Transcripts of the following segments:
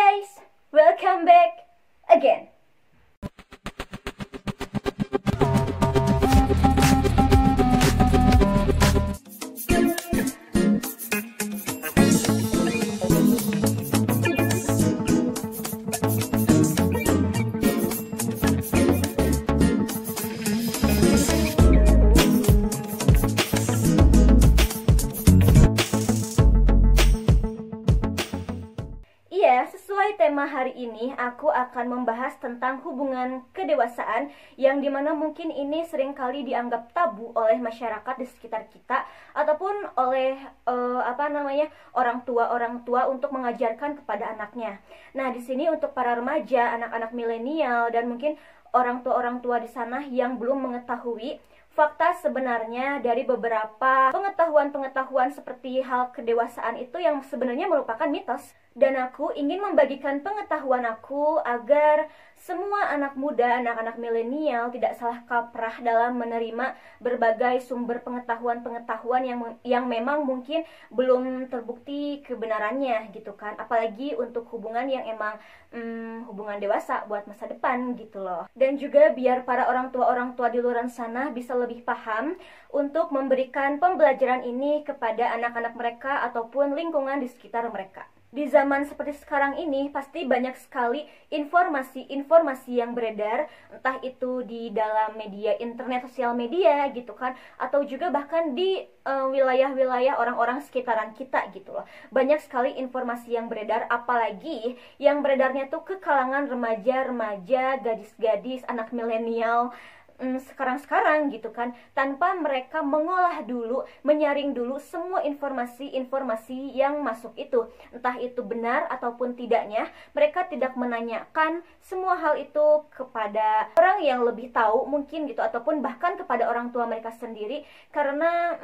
guys, welcome back again. Sesuai tema hari ini, aku akan membahas tentang hubungan kedewasaan yang dimana mungkin ini seringkali dianggap tabu oleh masyarakat di sekitar kita ataupun oleh orang tua untuk mengajarkan kepada anaknya. Nah, di sini untuk para remaja, anak-anak milenial dan mungkin orang tua di sana yang belum mengetahui fakta sebenarnya dari beberapa pengetahuan seperti hal kedewasaan itu yang sebenarnya merupakan mitos. Dan aku ingin membagikan pengetahuan aku agar semua anak muda, anak-anak milenial tidak salah kaprah dalam menerima berbagai sumber pengetahuan yang memang mungkin belum terbukti kebenarannya gitu kan. Apalagi untuk hubungan yang emang hubungan dewasa buat masa depan gitu loh. Dan juga biar para orang tua di luar sana bisa lebih paham untuk memberikan pembelajaran ini kepada anak-anak mereka ataupun lingkungan di sekitar mereka. Di zaman seperti sekarang ini pasti banyak sekali informasi yang beredar, entah itu di dalam media internet, sosial media gitu kan, atau juga bahkan di wilayah-wilayah orang-orang sekitaran kita gitu loh. Banyak sekali informasi yang beredar, apalagi yang beredarnya tuh ke kalangan remaja-remaja, gadis-gadis, anak milenial sekarang gitu kan, tanpa mereka mengolah dulu, menyaring dulu semua informasi yang masuk itu, entah itu benar ataupun tidaknya. Mereka tidak menanyakan semua hal itu kepada orang yang lebih tahu mungkin gitu, ataupun bahkan kepada orang tua mereka sendiri karena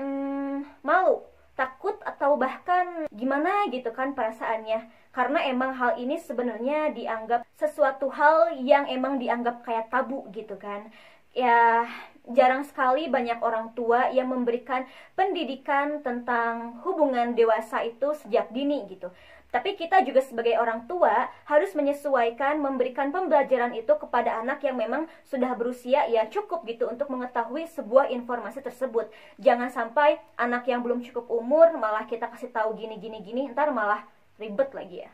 malu, takut, atau bahkan gimana gitu kan perasaannya. Karena emang hal ini sebenarnya dianggap sesuatu hal yang emang dianggap kayak tabu gitu kan. Ya, jarang sekali banyak orang tua yang memberikan pendidikan tentang hubungan dewasa itu sejak dini gitu. Tapi kita juga sebagai orang tua harus menyesuaikan memberikan pembelajaran itu kepada anak yang memang sudah berusia ya cukup gitu untuk mengetahui sebuah informasi tersebut. Jangan sampai anak yang belum cukup umur malah kita kasih tahu gini, ntar malah ribet lagi ya.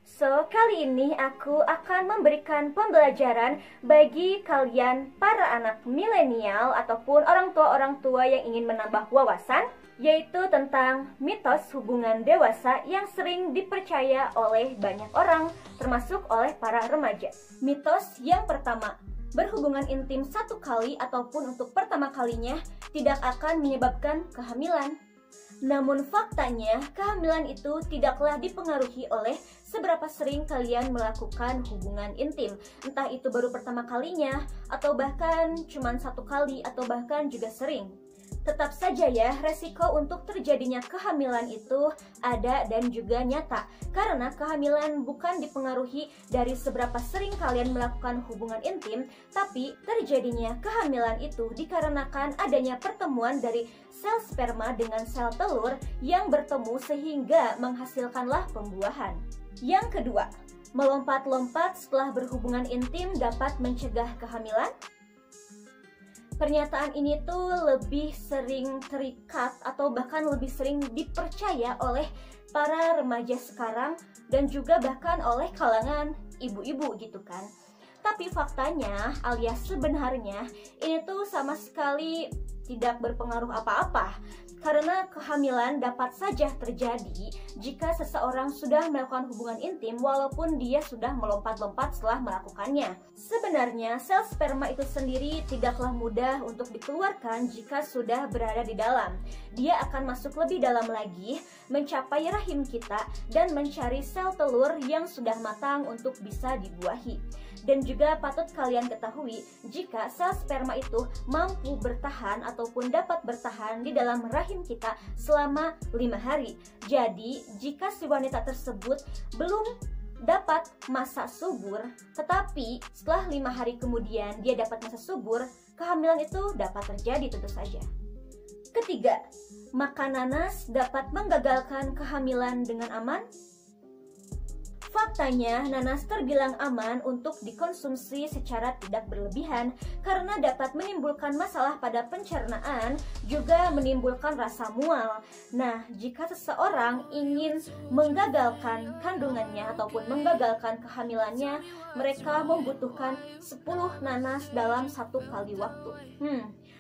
So, kali ini aku akan memberikan pembelajaran bagi kalian para anak milenial ataupun orang tua yang ingin menambah wawasan, yaitu tentang mitos hubungan dewasa yang sering dipercaya oleh banyak orang, termasuk oleh para remaja. Mitos yang pertama, berhubungan intim satu kali ataupun untuk pertama kalinya tidak akan menyebabkan kehamilan. Namun faktanya, kehamilan itu tidaklah dipengaruhi oleh seberapa sering kalian melakukan hubungan intim. Entah itu baru pertama kalinya, atau bahkan cuma satu kali, atau bahkan juga sering. Tetap saja ya, resiko untuk terjadinya kehamilan itu ada dan juga nyata. Karena kehamilan bukan dipengaruhi dari seberapa sering kalian melakukan hubungan intim, tapi terjadinya kehamilan itu dikarenakan adanya pertemuan dari sel sperma dengan sel telur yang bertemu sehingga menghasilkanlah pembuahan. Yang kedua, melompat-lompat setelah berhubungan intim dapat mencegah kehamilan. Pernyataan ini tuh lebih sering terikat atau bahkan lebih sering dipercaya oleh para remaja sekarang dan juga bahkan oleh kalangan ibu-ibu gitu kan. Tapi faktanya alias sebenarnya ini tuh sama sekali tidak berpengaruh apa-apa. Karena kehamilan dapat saja terjadi jika seseorang sudah melakukan hubungan intim walaupun dia sudah melompat-lompat setelah melakukannya. Sebenarnya sel sperma itu sendiri tidaklah mudah untuk dikeluarkan jika sudah berada di dalam. Dia akan masuk lebih dalam lagi, mencapai rahim kita dan mencari sel telur yang sudah matang untuk bisa dibuahi. Dan juga patut kalian ketahui jika sel sperma itu mampu bertahan ataupun dapat bertahan di dalam rahim kita selama 5 hari. Jadi jika si wanita tersebut belum dapat masa subur, tetapi setelah 5 hari kemudian dia dapat masa subur, kehamilan itu dapat terjadi tentu saja. Ketiga, makan nanas dapat menggagalkan kehamilan dengan aman. Faktanya, nanas terbilang aman untuk dikonsumsi secara tidak berlebihan karena dapat menimbulkan masalah pada pencernaan, juga menimbulkan rasa mual. Nah, jika seseorang ingin menggagalkan kandungannya ataupun menggagalkan kehamilannya, mereka membutuhkan 10 nanas dalam 1 kali waktu.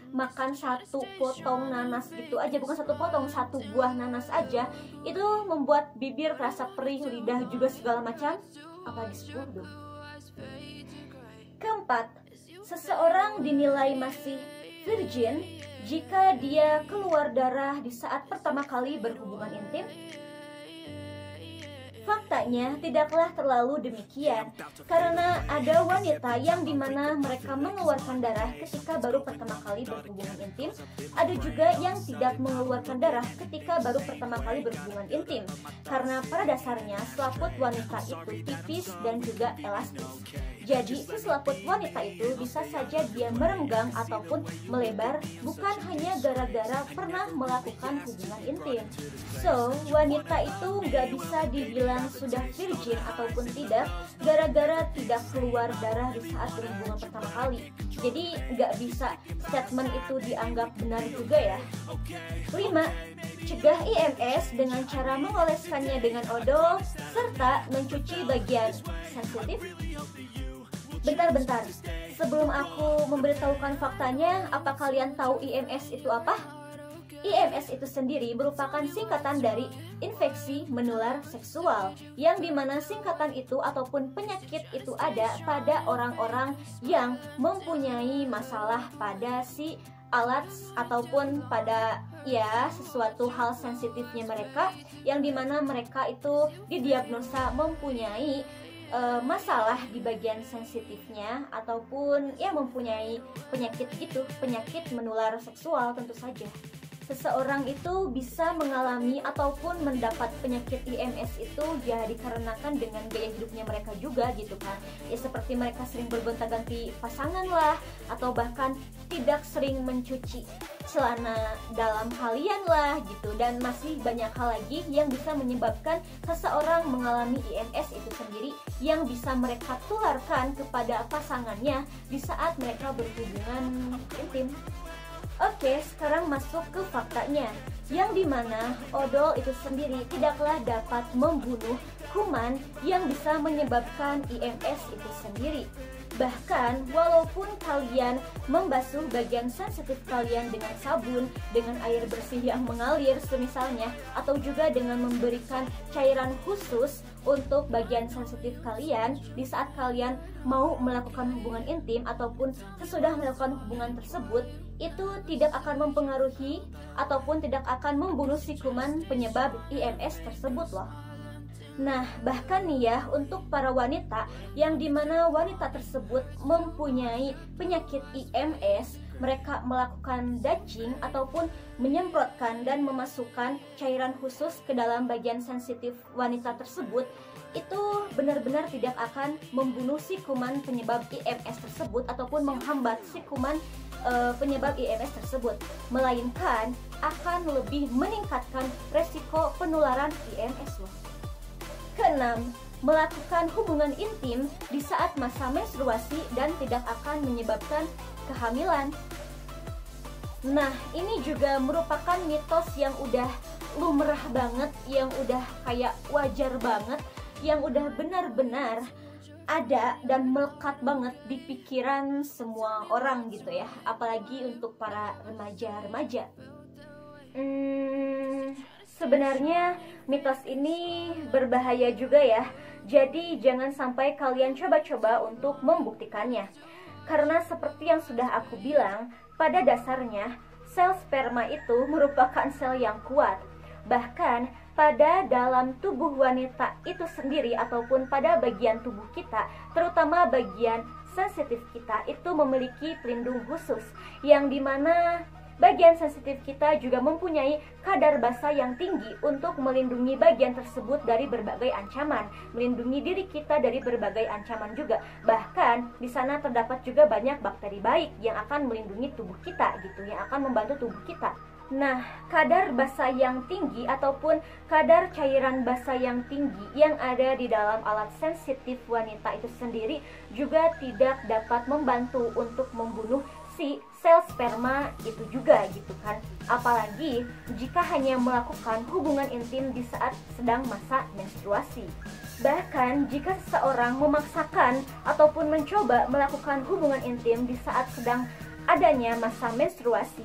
Makan 1 potong nanas gitu aja, bukan 1 potong, 1 buah nanas aja itu membuat bibir terasa perih, lidah juga segala macam, apalagi 10 dong. Keempat, seseorang dinilai masih virgin jika dia keluar darah di saat pertama kali berhubungan intim. Faktanya tidaklah terlalu demikian, karena ada wanita yang dimana mereka mengeluarkan darah ketika baru pertama kali berhubungan intim. Ada juga yang tidak mengeluarkan darah ketika baru pertama kali berhubungan intim, karena pada dasarnya selaput wanita itu tipis dan juga elastis. Jadi selaput wanita itu bisa saja dia merenggang ataupun melebar, bukan hanya gara-gara pernah melakukan hubungan intim. So, wanita itu nggak bisa dibilang sudah virgin ataupun tidak gara-gara tidak keluar darah di saat berhubungan pertama kali. Jadi nggak bisa statement itu dianggap benar juga ya. 5. Cegah IMS dengan cara mengoleskannya dengan odol serta mencuci bagian sensitif. Bentar, sebelum aku memberitahukan faktanya, apa kalian tahu IMS itu apa? IMS itu sendiri merupakan singkatan dari infeksi menular seksual, yang dimana singkatan itu ataupun penyakit itu ada pada orang-orang yang mempunyai masalah pada si alat ataupun pada sesuatu hal sensitifnya mereka, yang dimana mereka itu didiagnosa mempunyai masalah di bagian sensitifnya ataupun mempunyai penyakit gitu, penyakit menular seksual tentu saja. Seseorang itu bisa mengalami ataupun mendapat penyakit IMS itu ya dikarenakan dengan gaya hidupnya mereka juga gitu kan. Ya seperti mereka sering bergonta-ganti pasangan lah, atau bahkan tidak sering mencuci celana dalam halian lah gitu. Dan masih banyak hal lagi yang bisa menyebabkan seseorang mengalami IMS itu sendiri, yang bisa mereka tularkan kepada pasangannya di saat mereka berhubungan intim. Oke, sekarang masuk ke faktanya, yang dimana odol itu sendiri tidaklah dapat membunuh kuman yang bisa menyebabkan IMS itu sendiri. Bahkan walaupun kalian membasuh bagian sensitif kalian dengan sabun, dengan air bersih yang mengalir semisalnya, atau juga dengan memberikan cairan khusus untuk bagian sensitif kalian di saat kalian mau melakukan hubungan intim ataupun sesudah melakukan hubungan tersebut, itu tidak akan mempengaruhi ataupun tidak akan membunuh si kuman penyebab IMS tersebut loh. Nah, bahkan nih ya, untuk para wanita yang dimana wanita tersebut mempunyai penyakit IMS, mereka melakukan dacing ataupun menyemprotkan dan memasukkan cairan khusus ke dalam bagian sensitif wanita tersebut, itu benar-benar tidak akan membunuh si kuman penyebab IMS tersebut ataupun menghambat si kuman penyebab IMS tersebut, melainkan akan lebih meningkatkan resiko penularan IMS loh. Keenam, melakukan hubungan intim di saat masa menstruasi dan tidak akan menyebabkan kehamilan. Nah, ini juga merupakan mitos yang udah lumrah banget, yang udah kayak wajar banget, yang udah benar-benar ada dan melekat banget di pikiran semua orang gitu ya, apalagi untuk para remaja-remaja. Sebenarnya mitos ini berbahaya juga ya. Jadi jangan sampai kalian coba-coba untuk membuktikannya. Karena seperti yang sudah aku bilang, pada dasarnya sel sperma itu merupakan sel yang kuat. Bahkan pada dalam tubuh wanita itu sendiri ataupun pada bagian tubuh kita, terutama bagian sensitif kita, itu memiliki pelindung khusus, yang dimana bagian sensitif kita juga mempunyai kadar basa yang tinggi untuk melindungi bagian tersebut dari berbagai ancaman, melindungi diri kita dari berbagai ancaman juga. Bahkan di sana terdapat juga banyak bakteri baik yang akan melindungi tubuh kita gitu, yang akan membantu tubuh kita. Nah, kadar basa yang tinggi ataupun kadar cairan basa yang tinggi yang ada di dalam alat sensitif wanita itu sendiri juga tidak dapat membantu untuk membunuh si sel sperma itu juga gitu kan. Apalagi jika hanya melakukan hubungan intim di saat sedang masa menstruasi. Bahkan jika seseorang memaksakan ataupun mencoba melakukan hubungan intim di saat sedang adanya masa menstruasi,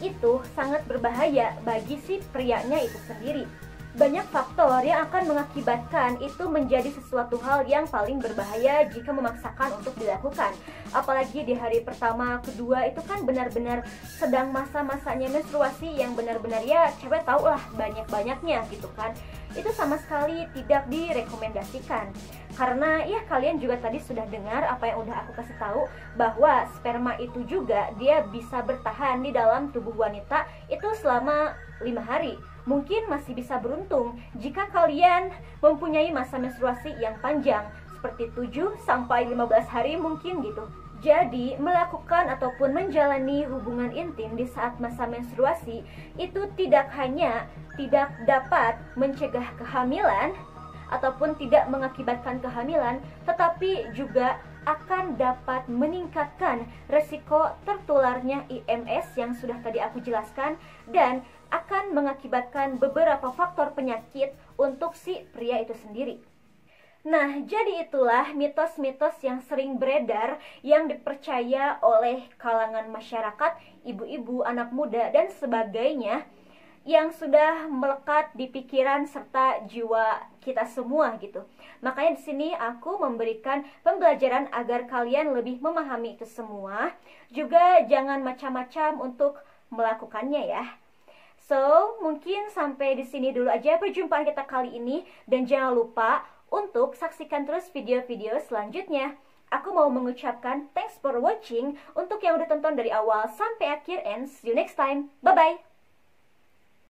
itu sangat berbahaya bagi si prianya itu sendiri. Banyak faktor yang akan mengakibatkan itu menjadi sesuatu hal yang paling berbahaya jika memaksakan untuk dilakukan. Apalagi di hari pertama, kedua itu kan benar-benar sedang masa-masanya menstruasi yang benar-benar ya cewek tau lah banyak-banyaknya gitu kan. Itu sama sekali tidak direkomendasikan. Karena ya kalian juga tadi sudah dengar apa yang udah aku kasih tahu, bahwa sperma itu juga dia bisa bertahan di dalam tubuh wanita itu selama 5 hari. Mungkin masih bisa beruntung jika kalian mempunyai masa menstruasi yang panjang seperti 7 sampai 15 hari mungkin gitu. Jadi, melakukan ataupun menjalani hubungan intim di saat masa menstruasi itu tidak hanya tidak dapat mencegah kehamilan ataupun tidak mengakibatkan kehamilan, tetapi juga akan dapat meningkatkan resiko tertularnya IMS yang sudah tadi aku jelaskan, dan akan mengakibatkan beberapa faktor penyakit untuk si pria itu sendiri. Nah, jadi itulah mitos-mitos yang sering beredar yang dipercaya oleh kalangan masyarakat, ibu-ibu, anak muda, dan sebagainya yang sudah melekat di pikiran serta jiwa kita semua gitu. Makanya di sini aku memberikan pembelajaran agar kalian lebih memahami itu semua. Juga jangan macam-macam untuk melakukannya ya. So, mungkin sampai di sini dulu aja perjumpaan kita kali ini, dan jangan lupa untuk saksikan terus video-video selanjutnya. Aku mau mengucapkan thanks for watching untuk yang udah tonton dari awal sampai akhir, and see you next time. Bye-bye!